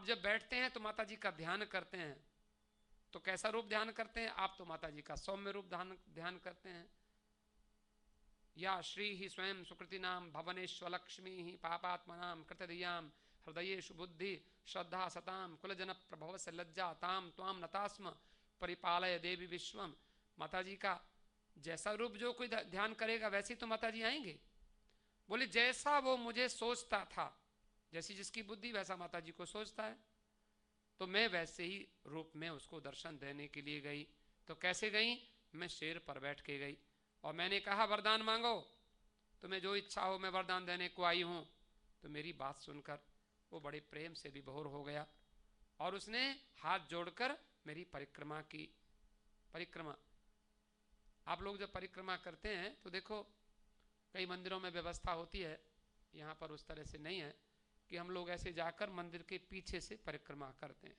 जब बैठते हैं तो माता जी का ध्यान करते हैं, तो कैसा रूप ध्यान करते हैं आप? तो माता जी का सौम्य रूप ध्यान करते हैं। या श्री ही स्वयं सुकृति नाम भवनेश्वलक्ष्मी ही पापात्मनाम कृतधियाम हृदयेषु बुद्धि श्रद्धा सताम कुलजन प्रभव से लज्जा ताम त्वाम नतास्म परिपालय देवी विश्वम। माता जी का जैसा रूप जो कोई ध्यान करेगा वैसी तो माता जी आएंगे। बोले जैसा वो मुझे सोचता था, जैसी जिसकी बुद्धि वैसा माता जी को सोचता है, तो मैं वैसे ही रूप में उसको दर्शन देने के लिए गई। तो कैसे गई? मैं शेर पर बैठ के गई और मैंने कहा वरदान मांगो, तुम्हें जो इच्छा हो मैं वरदान देने को आई हूं। तो मेरी बात सुनकर वो बड़े प्रेम से विभोर हो गया और उसने हाथ जोड़कर मेरी परिक्रमा की। परिक्रमा, आप लोग जब परिक्रमा करते हैं तो देखो कई मंदिरों में व्यवस्था होती है, यहाँ पर उस तरह से नहीं है कि हम लोग ऐसे जाकर मंदिर के पीछे से परिक्रमा करते हैं,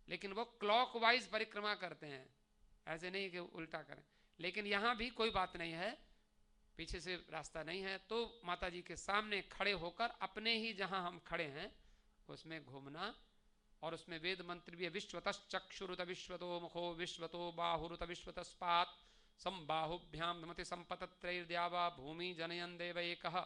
लेकिन वो क्लॉकवाइज परिक्रमा करते हैं, ऐसे नहीं कि उल्टा करें। लेकिन यहाँ भी कोई बात नहीं है, पीछे से रास्ता नहीं है, तो माता जी के सामने खड़े होकर अपने ही जहाँ हम खड़े हैं उसमें घूमना, और उसमें वेद मंत्र भी है। विश्वतश्चक्षुरुत विश्वतो मुखो विश्वतो बाहुरुत विश्वतस्पात् संबाहुभ्याम धमति संपतत्रैर्द्यावा भूमि जनयन देव एकः।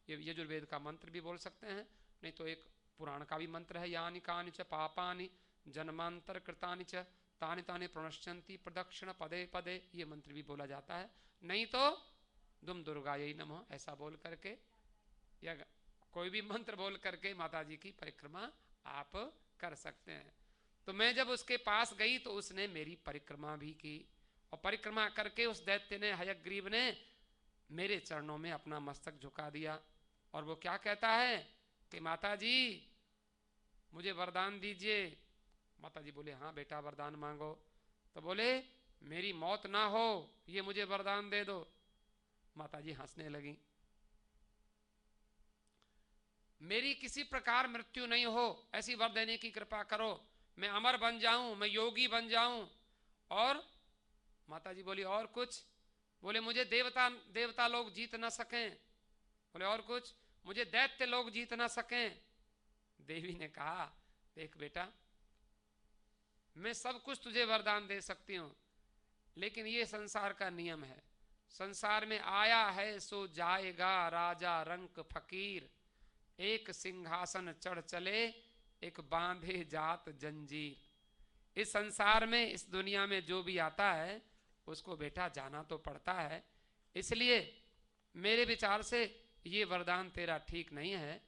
ये यजुर्वेद का मंत्र भी बोल सकते हैं, नहीं तो एक पुराण का भी मंत्र है, यानि कानि च पापानि जन्मांतर कृतानि च तानि तानि प्रणश्यन्ति प्रदक्षिण पदे पदे, ये मंत्र भी बोला जाता है। नहीं तो दुम दुर्गायै नमः ऐसा बोल करके या कोई भी मंत्र बोल करके माता जी की परिक्रमा आप कर सकते हैं। तो मैं जब उसके पास गई तो उसने मेरी परिक्रमा भी की, और परिक्रमा करके उस दैत्य ने, हयग्रीव ने, मेरे चरणों में अपना मस्तक झुका दिया। और वो क्या कहता है कि माता जी मुझे वरदान दीजिए। माता जी बोले हाँ बेटा वरदान मांगो। तो बोले मेरी मौत ना हो ये मुझे वरदान दे दो। माता जी हंसने लगी, मेरी किसी प्रकार मृत्यु नहीं हो ऐसी वर देने की कृपा करो, मैं अमर बन जाऊं, मैं योगी बन जाऊं। और माता जी बोली और कुछ? बोले मुझे देवता लोग जीत ना सकें। बोले और कुछ? मुझे दैत्य लोग जीत ना सकें। देवी ने कहा देख बेटा, मैं सब कुछ तुझे वरदान दे सकती हूं, लेकिन ये संसार का नियम है, संसार में आया है सो जाएगा राजा रंक फकीर, एक सिंहासन चढ़ चले एक बांधे जात जंजीर। इस संसार में, इस दुनिया में जो भी आता है उसको बेटा जाना तो पड़ता है, इसलिए मेरे विचार से ये वरदान तेरा ठीक नहीं है,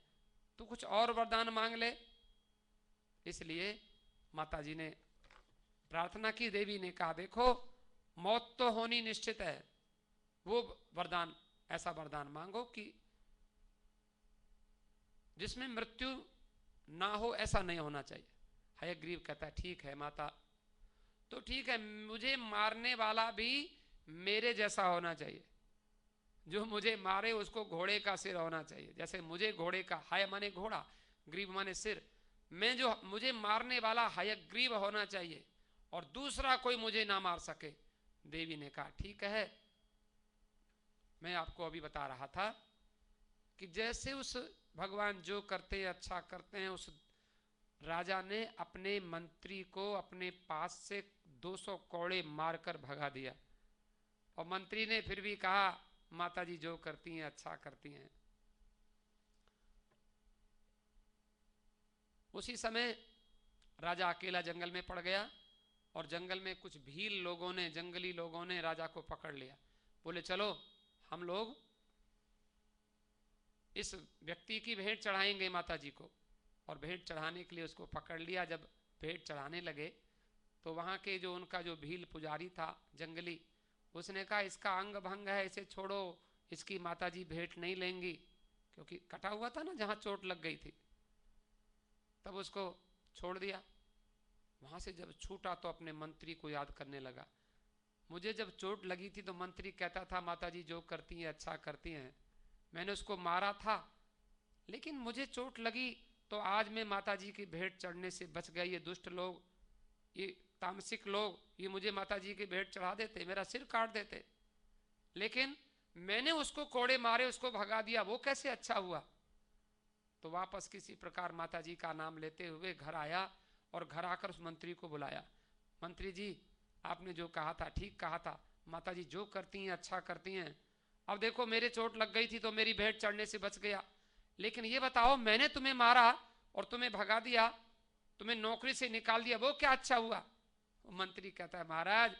तू कुछ और वरदान मांग ले। इसलिए माता जी ने प्रार्थना की। देवी ने कहा देखो मौत तो होनी निश्चित है, वो वरदान, ऐसा वरदान मांगो कि जिसमें मृत्यु ना हो, ऐसा नहीं होना चाहिए। हयग्रीव कहता है ठीक है माता, तो ठीक है, मुझे मारने वाला भी मेरे जैसा होना चाहिए, जो मुझे मारे उसको घोड़े का सिर होना चाहिए, जैसे मुझे घोड़े का, हय माने घोड़ा, ग्रीव माने सिर, मैं जो मुझे मारने वाला हयग्रीव होना चाहिए और दूसरा कोई मुझे ना मार सके। देवी ने कहा ठीक है। मैं आपको अभी बता रहा था कि जैसे उस भगवान जो करते हैं अच्छा करते हैं, उस राजा ने अपने मंत्री को अपने पास से 200 कोड़े मारकर भगा दिया, और मंत्री ने फिर भी कहा माता जी जो करती हैं अच्छा करती हैं। उसी समय राजा अकेला जंगल में पड़ गया, और जंगल में कुछ भील लोगों ने, जंगली लोगों ने राजा को पकड़ लिया। बोले चलो हम लोग इस व्यक्ति की भेंट चढ़ाएंगे माता जी को, और भेंट चढ़ाने के लिए उसको पकड़ लिया। जब भेंट चढ़ाने लगे तो वहाँ के जो उनका जो भील पुजारी था जंगली, उसने कहा इसका अंग भंग है, इसे छोड़ो, इसकी माता जी भेंट नहीं लेंगी, क्योंकि कटा हुआ था ना जहाँ चोट लग गई थी। तब उसको छोड़ दिया। वहाँ से जब छूटा तो अपने मंत्री को याद करने लगा, मुझे जब चोट लगी थी तो मंत्री कहता था माता जी जो करती हैं अच्छा करती हैं, मैंने उसको मारा था, लेकिन मुझे चोट लगी तो आज मैं माता जी की भेंट चढ़ने से बच गया। ये दुष्ट लोग, ये तामसिक लोग, ये मुझे माता जी की भेंट चढ़ा देते, मेरा सिर काट देते, लेकिन मैंने उसको कोड़े मारे, उसको भगा दिया, वो कैसे अच्छा हुआ। तो वापस किसी प्रकार माता जी का नाम लेते हुए घर आया और घर आकर उस मंत्री को बुलाया। मंत्री जी, आपने जो कहा था ठीक कहा था, माता जी जो करती हैं अच्छा करती हैं। अब देखो मेरे चोट लग गई थी तो मेरी भेंट चढ़ने से बच गया, लेकिन ये बताओ मैंने तुम्हें मारा और तुम्हें भगा दिया, तुम्हें नौकरी से निकाल दिया, वो क्या अच्छा हुआ? मंत्री कहता है महाराज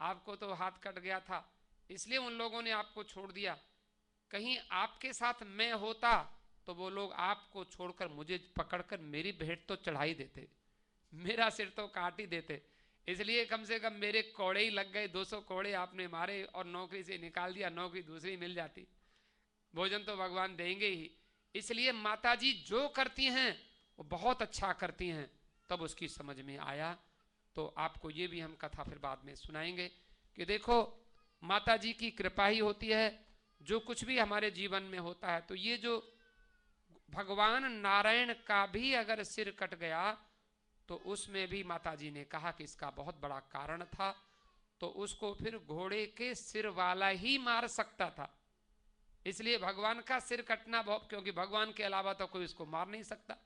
आपको तो हाथ कट गया था इसलिए उन लोगों ने आपको छोड़ दिया, कहीं आपके साथ मैं होता तो वो लोग आपको छोड़कर मुझे पकड़कर मेरी भेंट तो चढ़ा ही देते, मेरा सिर तो काट ही देते, इसलिए कम से कम मेरे कोड़े ही लग गए, 200 कोड़े आपने मारे और नौकरी से निकाल दिया, नौकरी दूसरी मिल जाती, भोजन तो भगवान देंगे ही। इसलिए माता जी जो करती हैं वो बहुत अच्छा करती हैं। तब उसकी समझ में आया। तो आपको ये भी हम कथा फिर बाद में सुनाएंगे कि देखो माता जी की कृपा ही होती है जो कुछ भी हमारे जीवन में होता है। तो ये जो भगवान नारायण का भी अगर सिर कट गया तो उसमें भी माता जी ने कहा कि इसका बहुत बड़ा कारण था, तो उसको फिर घोड़े के सिर वाला ही मार सकता था, इसलिए भगवान का सिर कटना बहुत, क्योंकि भगवान के अलावा तो कोई इसको मार नहीं सकता।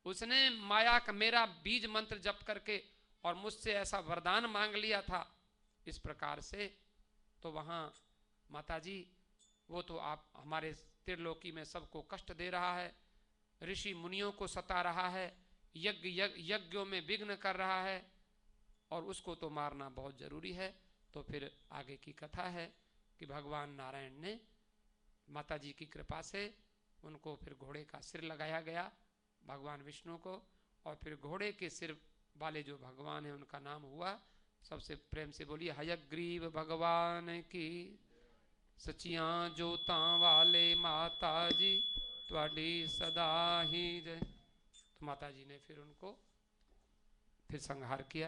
उसने माया का मेरा बीज मंत्र जप करके और मुझसे ऐसा वरदान मांग लिया था इस प्रकार से, तो वहां माता जी वो तो आप हमारे त्रिलोकी में सबको कष्ट दे रहा है, ऋषि मुनियों को सता रहा है, यज्ञों में विघ्न कर रहा है, और उसको तो मारना बहुत जरूरी है। तो फिर आगे की कथा है कि भगवान नारायण ने माता जी की कृपा से उनको फिर घोड़े का सिर लगाया गया भगवान विष्णु को, और फिर घोड़े के सिर वाले जो भगवान है उनका नाम हुआ, सबसे प्रेम से बोलिए हयग्रीव भगवान की सचिया जोता वाले माता जी त्वाडी सदा ही जय। तो माता जी ने फिर उनको फिर संहार किया।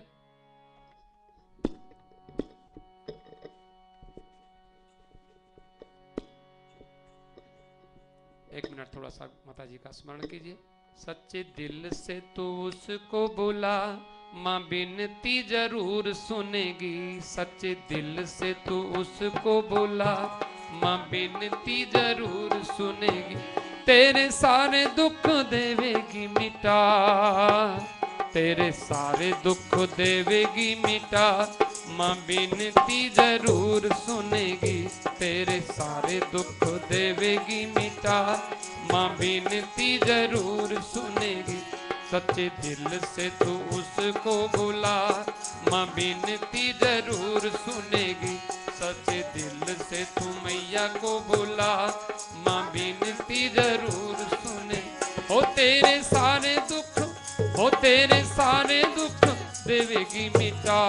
एक मिनट थोड़ा सा माता जी का स्मरण कीजिए। सच्चे दिल से तू उसको बुला, माँ बिनती जरूर सुनेगी, सच्चे दिल से तू उसको बुला, माँ बिनती जरूर सुनेगी, तेरे सारे दुख देवेगी मिटा, तेरे सारे दुख देवेगी मिटा, माँ बिनती जरूर सुनेगी, तेरे सारे दुख देवेगी मिटा, माँ बिनती जरूर सुनेगी, सच्चे दिल से तू उसको बुला, माँ बिनती जरूर सुनेगी, सच्चे दिल से तू मैया को बुला, माँ बिनती जरूर सुने, हो तेरे सारे दुख, हो तेरे सारे दुख देवेगी मिटा,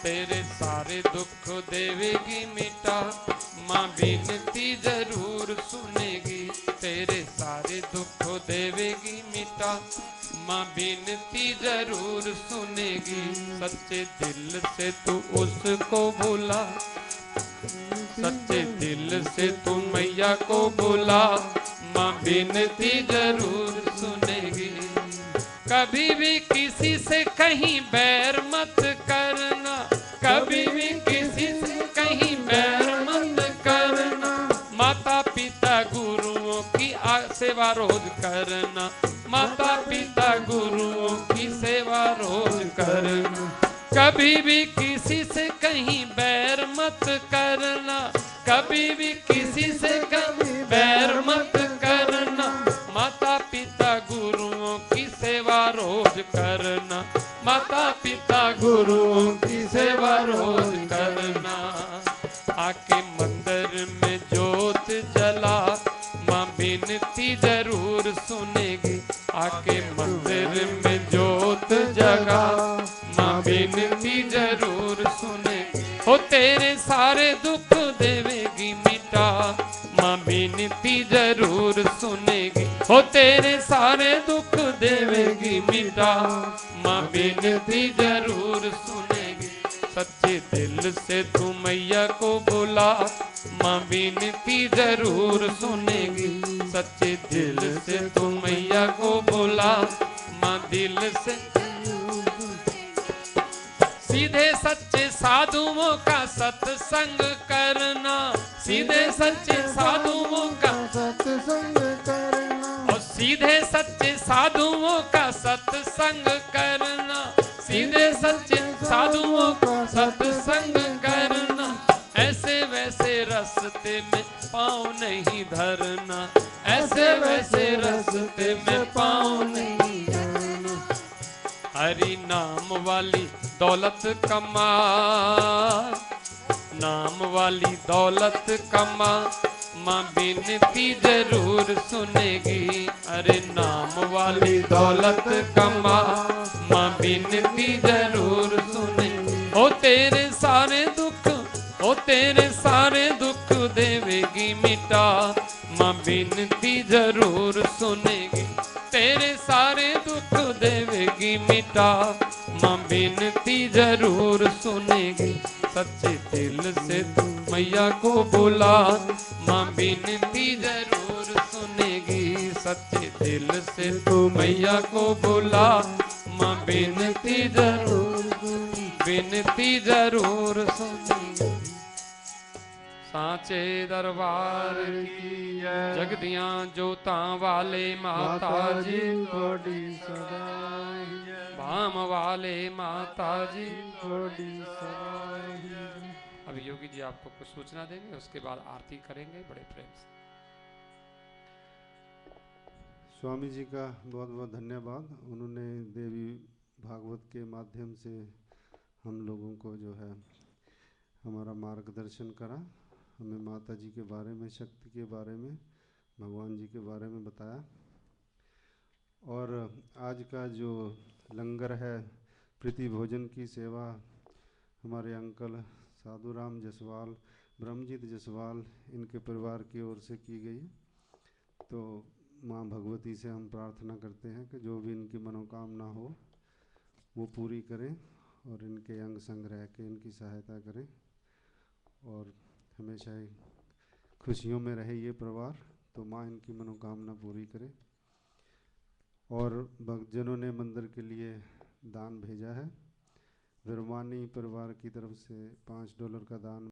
तेरे सारे दुख देवेगी मिटा, माँ बिनती जरूर सुनेगी, तेरे सारे दुख देवेगी मिटा, माँ बिनती जरूर सुनेगी, सच्चे दिल से तू उसको बुला, सच्चे दिल से तू मैया को बुला, माँ बिनती जरूर सुनेगी, कभी भी किसी से कहीं बैर मत करना, कभी भी किसी से कहीं बैर मत करना, माता पिता गुरुओं की सेवा रोज करना, माता पिता गुरुओं की सेवा रोज करना, कभी भी किसी से कहीं बैर मत करना, कभी भी किसी से कहीं बैर मत करना, माता पिता गुरुओं की सेवा रोज करना, माता पिता गुरुओं की सेवा रोज करना, आके मंदिर में जोत जला, माँ बिनती जरूर सुनेगी, आके मंदिर में जोत जगा, माँ बिनती जरूर सुनेगी, हो तेरे सारे दुख देवेगी मिटा, माँ बिनती जरूर सुनेगी, हो तेरे सारे दुख देवेगी मिटा, माँ बिनती जरूर सुनेगी, सच्चे दिल से तू मैया को बुला, माँ बिनती जरूर सुनेगी, सच्चे दिल से तू मैया को बुला, माँ दिल से सीधे सच्चे साधुओं का सत्संग करना, सीधे सच्चे साधुओं का सत्संग करना, और सीधे सच्चे साधुओं का सत्संग करना, सीधे सच्चे साधुओं का सत्संग करना, ऐसे वैसे रास्ते में पाँव नहीं धरना, ऐसे वैसे रास्ते में पाँव नहीं धरना। हरि नाम वाली दौलत कमा, नाम वाली दौलत कमा, माँ बिनती जरूर सुनेगी। अरे नाम वाली दौलत कमा, माँ बिनती जरूर सुनेगी। ओ तेरे सारे दुख, ओ तेरे सारे दुख देवेगी मिटा, माँ बिनती जरूर सुनेगी। तेरे सारे दुख देवेगी मिटा, माँ बिनती जरूर सुनेगी। सच्चे दिल से तू मैया को बुला, माँ बिनती जरूर सुनेगी। सच्चे दिल से तू मैया को बुला, माँ बिनती जरूर, बिनती जरूर सुनेगी। साचे दरबार की जय। जगदियां जोतां वाले माता जी, थोड़ी सदाई जय। भाम वाले माता जी। थोड़ी सदाई जय। अब योगी जी आपको कुछ सूचना देंगे, उसके बाद आरती करेंगे बड़े प्रेम से। स्वामी जी का बहुत बहुत धन्यवाद। उन्होंने देवी भागवत के माध्यम से हम लोगों को जो है हमारा मार्गदर्शन करा, हमें माता जी के बारे में, शक्ति के बारे में, भगवान जी के बारे में बताया। और आज का जो लंगर है, प्रीति भोजन की सेवा हमारे अंकल साधुराम जसवाल, ब्रह्मजीत जसवाल, इनके परिवार की ओर से की गई। तो माँ भगवती से हम प्रार्थना करते हैं कि जो भी इनकी मनोकामना हो वो पूरी करें और इनके अंग संग रह के इनकी सहायता करें और हमेशा ही खुशियों में रहे ये परिवार। तो माँ इनकी मनोकामना पूरी करे। और भक्तजनों ने मंदिर के लिए दान भेजा है। विरमानी परिवार की तरफ से $5 का दान